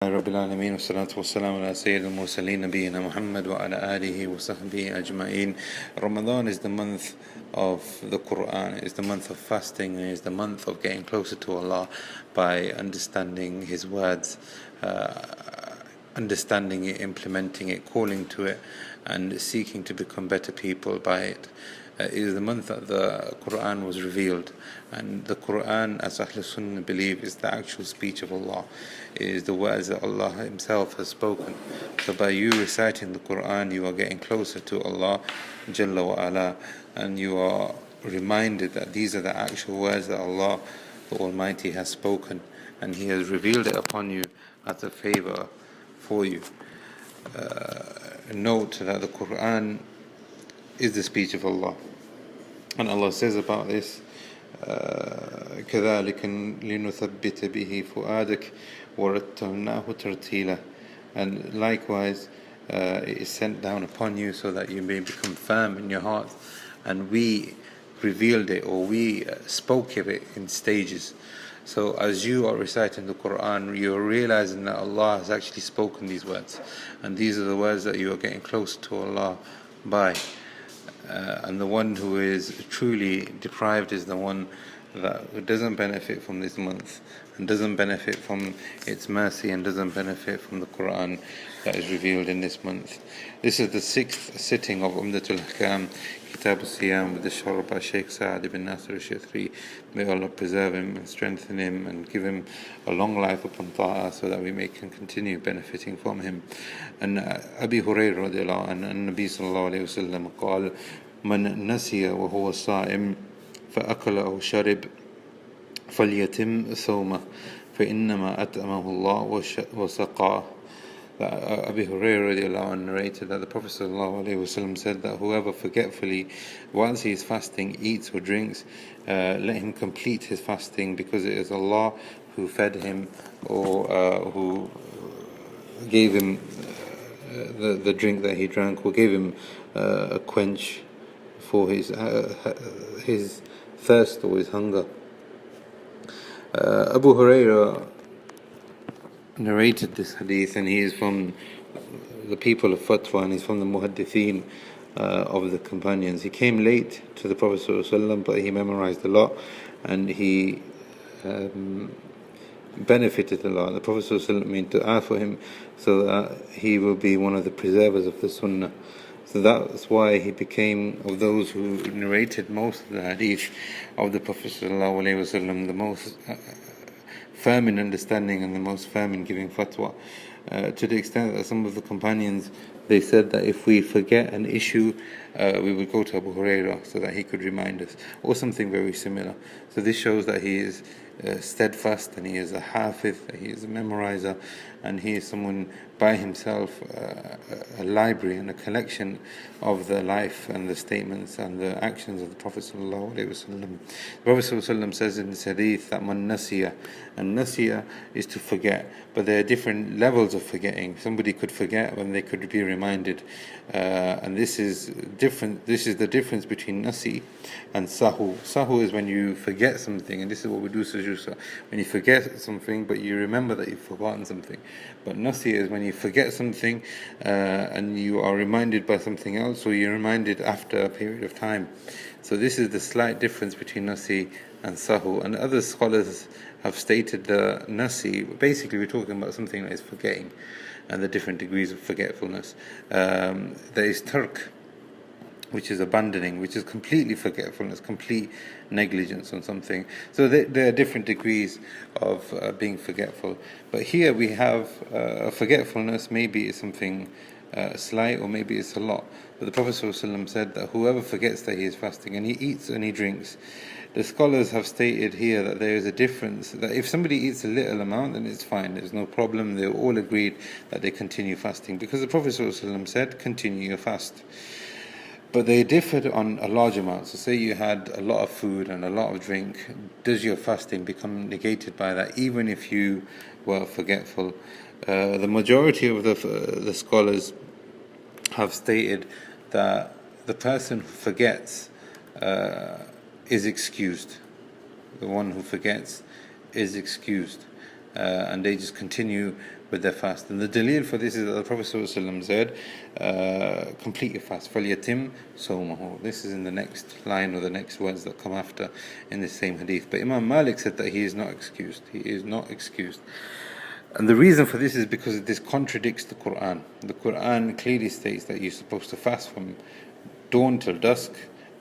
رب العالمين والصلاة والسلام على سيد المرسلين نبينا محمد وعلى آله وصحبه أجمعين. Ramadan is the month of the Quran, is the month of fasting, is the month of getting closer to Allah by understanding His words, understanding it, implementing it, calling to it, and seeking to become better people by it. It is the month that the Quran was revealed, and the Quran, as Ahl Sunnah believe, is the actual speech of Allah. It is the words that Allah Himself has spoken. So by you reciting the Quran, you are getting closer to Allah Jalla wa Ala, and you are reminded that these are the actual words that Allah the Almighty has spoken, and He has revealed it upon you as a favor for you. Note that the Quran is the speech of Allah, and Allah says about this, كذلك لنثبت به فؤادك ورتلناه ترتيلا, and likewise it is sent down upon you so that you may become firm in your heart, and we revealed it, or we spoke of it in stages. So as you are reciting the Quran, you are realizing that Allah has actually spoken these words, and these are the words that you are getting closer to Allah by. And the one who is truly deprived is the one that doesn't benefit from this month, and doesn't benefit from its mercy, and doesn't benefit from the Quran that is revealed in this month. This is the 6th sitting of Umdah al-Ahkaam, Kitab al-Siyam, with the Sharh by Shaykh Sa'ad ibn Nasr al-Shithri. May Allah preserve him and strengthen him and give him a long life upon ta'ah, so that we may continue benefiting from him. And Abu Hurayrah radiallahu anhu, and Nabi sallallahu alayhi wa sallam قال من نسي وهو صائم فأكل أو شرب فليتم صومه فإنما أطعمه الله وسقاه. Abu Hurayrah narrated that the Prophet ﷺ said that whoever forgetfully, whilst he is fasting, eats or drinks, let him complete his fasting, because it is Allah who fed him, or who gave him the drink that he drank, or gave him a quench for his thirst or his hunger. Abu Hurayrah narrated this hadith, and he is from the people of Fatwa, and he's from the Muhaddithin of the companions. He came late to the Prophet ﷺ, but he memorized a lot, and he benefited a lot. The Prophet ﷺ made dua for him, so that he will be one of the preservers of the Sunnah. So that's why he became of those who narrated most of the hadith of the Prophet ﷺ, the most firm in understanding and the most firm in giving fatwa, to the extent that some of the companions, they said that if we forget an issue, we would go to Abu Hurayrah so that he could remind us, or something very similar. So this shows that he is steadfast, and he is a hafiz, he is a memorizer, and he is someone by himself, a library and a collection of the life and the statements and the actions of the Prophet ﷺ. The Prophet ﷺ says in this hadith that man nasiya, and nasiya is to forget, but there are different levels of forgetting. Somebody could forget when they could be reminded, and this is different. This is the difference between nasi and sahw. Sahw is when you forget something, and this is what we do sujusa, when you forget something but you remember that you've forgotten something. But nasi is when you forget something and you are reminded by something else, or you're reminded after a period of time. So this is the slight difference between nasi and sahw. And other scholars have stated the nasi, basically we're talking about something that is forgetting, and the different degrees of forgetfulness. There is Turk, which is abandoning, which is completely forgetfulness, complete negligence on something. So there are different degrees of being forgetful. But here we have forgetfulness. Maybe it's something slight, or maybe it's a lot. But the Prophet ﷺ said that whoever forgets that he is fasting, and he eats and he drinks, the scholars have stated here that there is a difference, that if somebody eats a little amount, then it's fine, there's no problem. They all agreed that they continue fasting, because the Prophet ﷺ said, continue your fast. But they differed on a large amount. So say you had a lot of food and a lot of drink, does your fasting become negated by that, even if you were forgetful? The majority of the scholars have stated that the person who forgets is excused. The one who forgets is excused. And they just continue with their fast. And the dalil for this is that the Prophet ﷺ said, complete your fast. فَلْيَتِمْ صَوْمَهُ. This is in the next line or the next words that come after in this same hadith. But Imam Malik said that he is not excused. He is not excused. And the reason for this is because this contradicts the Quran. The Quran clearly states that you're supposed to fast from dawn till dusk.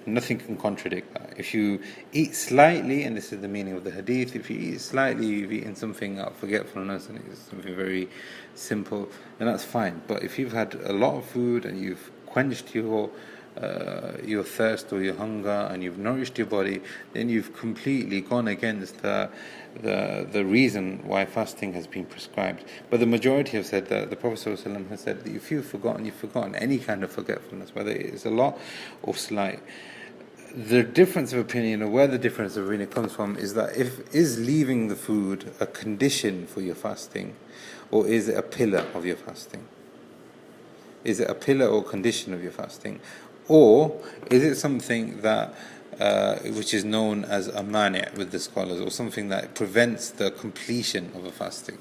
Nothing can contradict that. If you eat slightly, and this is the meaning of the hadith, if you eat slightly, you've eaten something out of forgetfulness and it's something very simple, then that's fine. But if you've had a lot of food and you've quenched your thirst or your hunger and you've nourished your body, then you've completely gone against the reason why fasting has been prescribed. But the majority have said that the Prophet ﷺ has said that if you've forgotten any kind of forgetfulness, whether it's a lot or slight. The difference of opinion, or where the difference of opinion comes from, is that is leaving the food a condition for your fasting, or is it a pillar of your fasting? Is it a pillar or condition of your fasting? Or is it something that which is known as a Maani with the scholars, or something that prevents the completion of a fasting?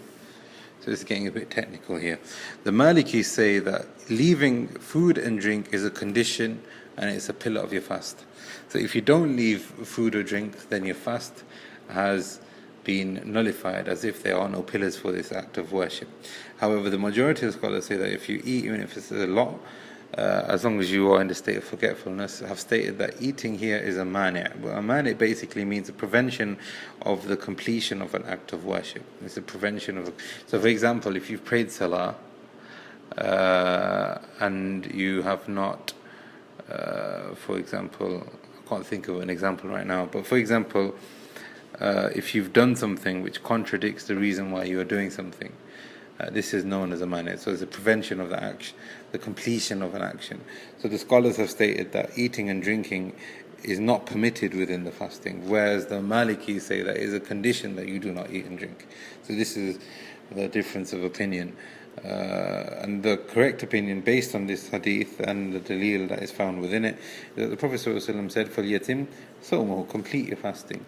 So it's getting a bit technical here. The Malikees say that leaving food and drink is a condition and it's a pillar of your fast. So if you don't leave food or drink, then your fast has been nullified, as if there are no pillars for this act of worship. However, the majority of scholars say that if you eat, even if it's a lot, as long as you are in the state of forgetfulness, have stated that eating here is a Maani. Well, a Maani basically means a prevention of the completion of an act of worship. It's a prevention of. So, for example, if you've prayed Salah and you have not, for example, I can't think of an example right now, but for example, if you've done something which contradicts the reason why you are doing something, this is known as a Maani. So it's a prevention of the action, the completion of an action. So the scholars have stated that eating and drinking is not permitted within the fasting, whereas the Malikis say that is a condition that you do not eat and drink. So this is the difference of opinion. And the correct opinion based on this hadith and the dalil that is found within it is that the Prophet ﷺ said, فَلْيَتِمْ صَوْمَهُ. Complete your fasting.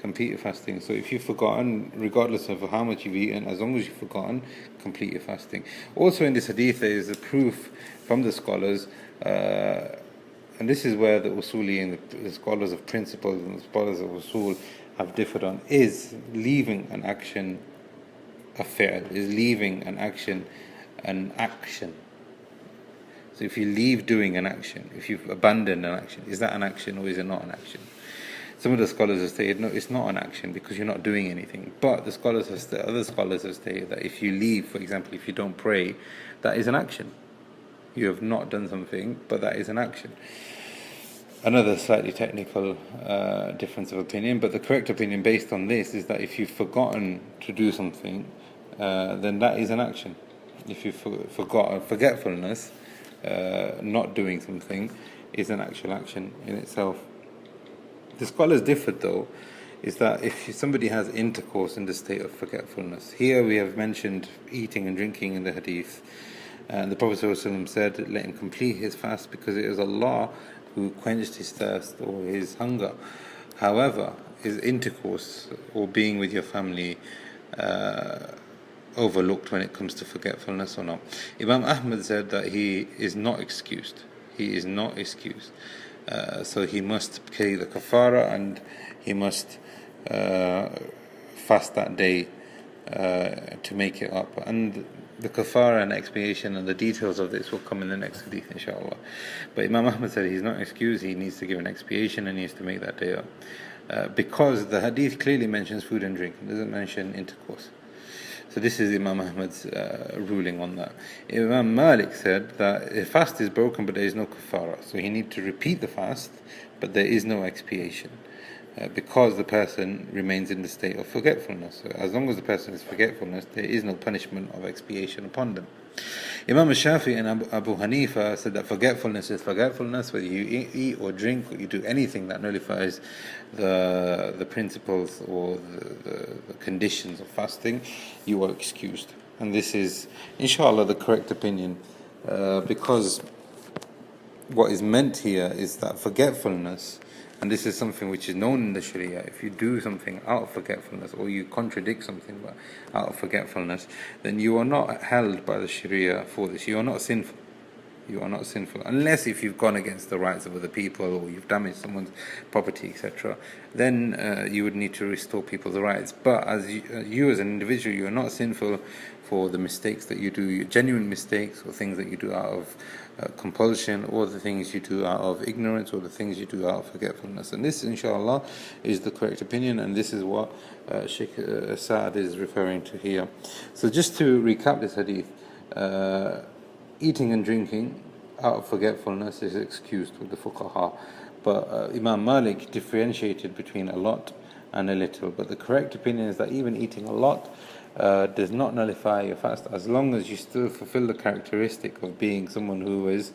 Complete your fasting. So if you've forgotten, regardless of how much you've eaten, as long as you've forgotten, complete your fasting. Also in this hadith there is a proof from the scholars, and this is where the usuli and the scholars of principles and the scholars of usul have differed on, is leaving an action a fi'l, is leaving an action an action. So if you leave doing an action, if you've abandoned an action, is that an action or is it not an action? Some of the scholars have stated, no, it's not an action because you're not doing anything. But the scholars other scholars have stated that if you leave, for example, if you don't pray, that is an action. You have not done something, but that is an action. Another slightly technical difference of opinion, but the correct opinion based on this is that if you've forgotten to do something, then that is an action. If you've forgotten, forgetfulness, not doing something, is an actual action in itself. The scholars differed though, is that if somebody has intercourse in the state of forgetfulness, here we have mentioned eating and drinking in the hadith, and the Prophet ﷺ said, let him complete his fast because it is Allah who quenched his thirst or his hunger. However, is intercourse or being with your family overlooked when it comes to forgetfulness or not? Imam Ahmad said that he is not excused. He is not excused. So he must pay the kafara and he must fast that day to make it up. And the kafara and expiation and the details of this will come in the next hadith, inshallah. But Imam Ahmad said he's not excused, he needs to give an expiation and he needs to make that day up. Because the hadith clearly mentions food and drink, it doesn't mention intercourse. So this is Imam Ahmad's ruling on that. Imam Malik said that the fast is broken but there is no kafara. So he needs to repeat the fast, but there is no expiation. Because the person remains in the state of forgetfulness. So as long as the person is forgetfulness, there is no punishment of expiation upon them. Imam Shafi and Abu Hanifa said that forgetfulness is forgetfulness, whether you eat or drink or you do anything that nullifies the principles or the conditions of fasting, you are excused. And this is, inshallah, the correct opinion, because what is meant here is that forgetfulness and this is something which is known in the Sharia. If you do something out of forgetfulness, or you contradict something out of forgetfulness, then you are not held by the Sharia for this. You are not sinful. You are not sinful, unless if you've gone against the rights of other people, or you've damaged someone's property, etc. Then you would need to restore people's rights. But as you as an individual, you are not sinful for the mistakes that you do, genuine mistakes, or things that you do out of compulsion, or the things you do out of ignorance, or the things you do out of forgetfulness. And this, inshallah, is the correct opinion, and this is what Sheikh Sa'd is referring to here. So just to recap this hadith, eating and drinking out of forgetfulness is excused with the fuqaha, but Imam Malik differentiated between a lot and a little. But the correct opinion is that even eating a lot does not nullify your fast, as long as you still fulfill the characteristic of being someone who is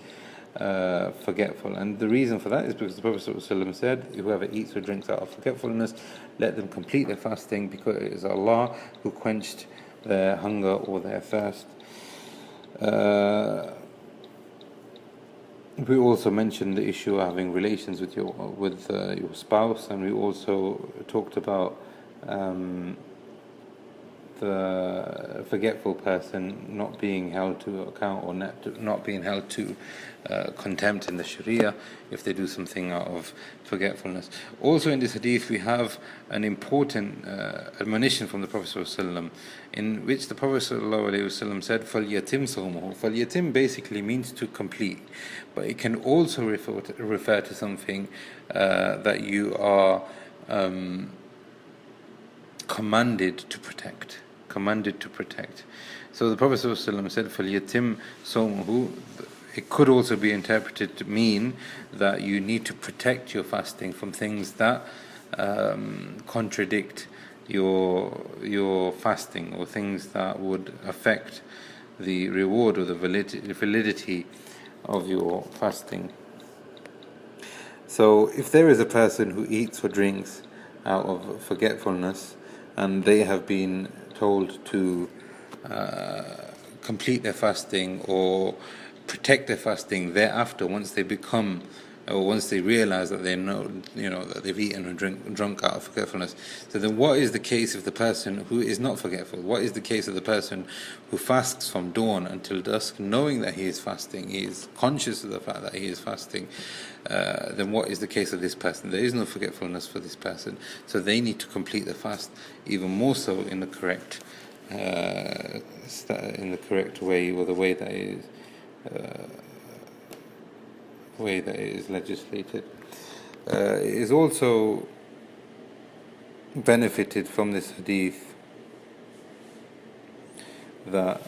forgetful. And the reason for that is because the Prophet ﷺ said, whoever eats or drinks out of forgetfulness, let them complete their fasting, because it is Allah who quenched their hunger or their thirst. We also mentioned the issue of having relations with your spouse, and we also talked about the forgetful person not being held to account, or not being held to contempt in the Sharia if they do something out of forgetfulness. Also in this hadith we have an important admonition from the Prophet ﷺ, in which the Prophet ﷺ said, فَلْيَتِمْ صَوْمُهُ. فَلْيَتِمْ basically means to complete, but it can also refer to something that you are commanded to protect. So the Prophet ﷺ said, فَلْيَتِمْ صَوْمُهُ. It could also be interpreted to mean that you need to protect your fasting from things that contradict your fasting, or things that would affect the reward or the validity of your fasting. So if there is a person who eats or drinks out of forgetfulness, and they have been told to complete their fasting or protect their fasting thereafter, once they realize that they know, that they've eaten or drunk out of forgetfulness. So then what is the case of the person who is not forgetful? What is the case of the person who fasts from dawn until dusk, knowing that he is fasting, he is conscious of the fact that he is fasting? Then what is the case of this person? There is no forgetfulness for this person, so they need to complete the fast, even more so in the correct way, or the way that is legislated. It is also benefited from this hadith that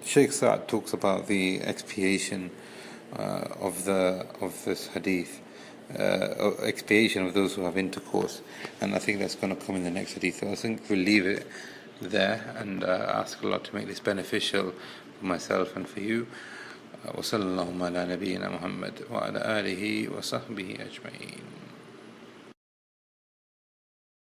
Sheikh Sa'd talks about the expiation of this hadith, expiation of those who have intercourse, and I think that's going to come in the next hadith. So I think we'll leave it there and ask Allah to make this beneficial for myself and for you. وصلى اللهم على نبينا محمد وعلى آله وصحبه أجمعين.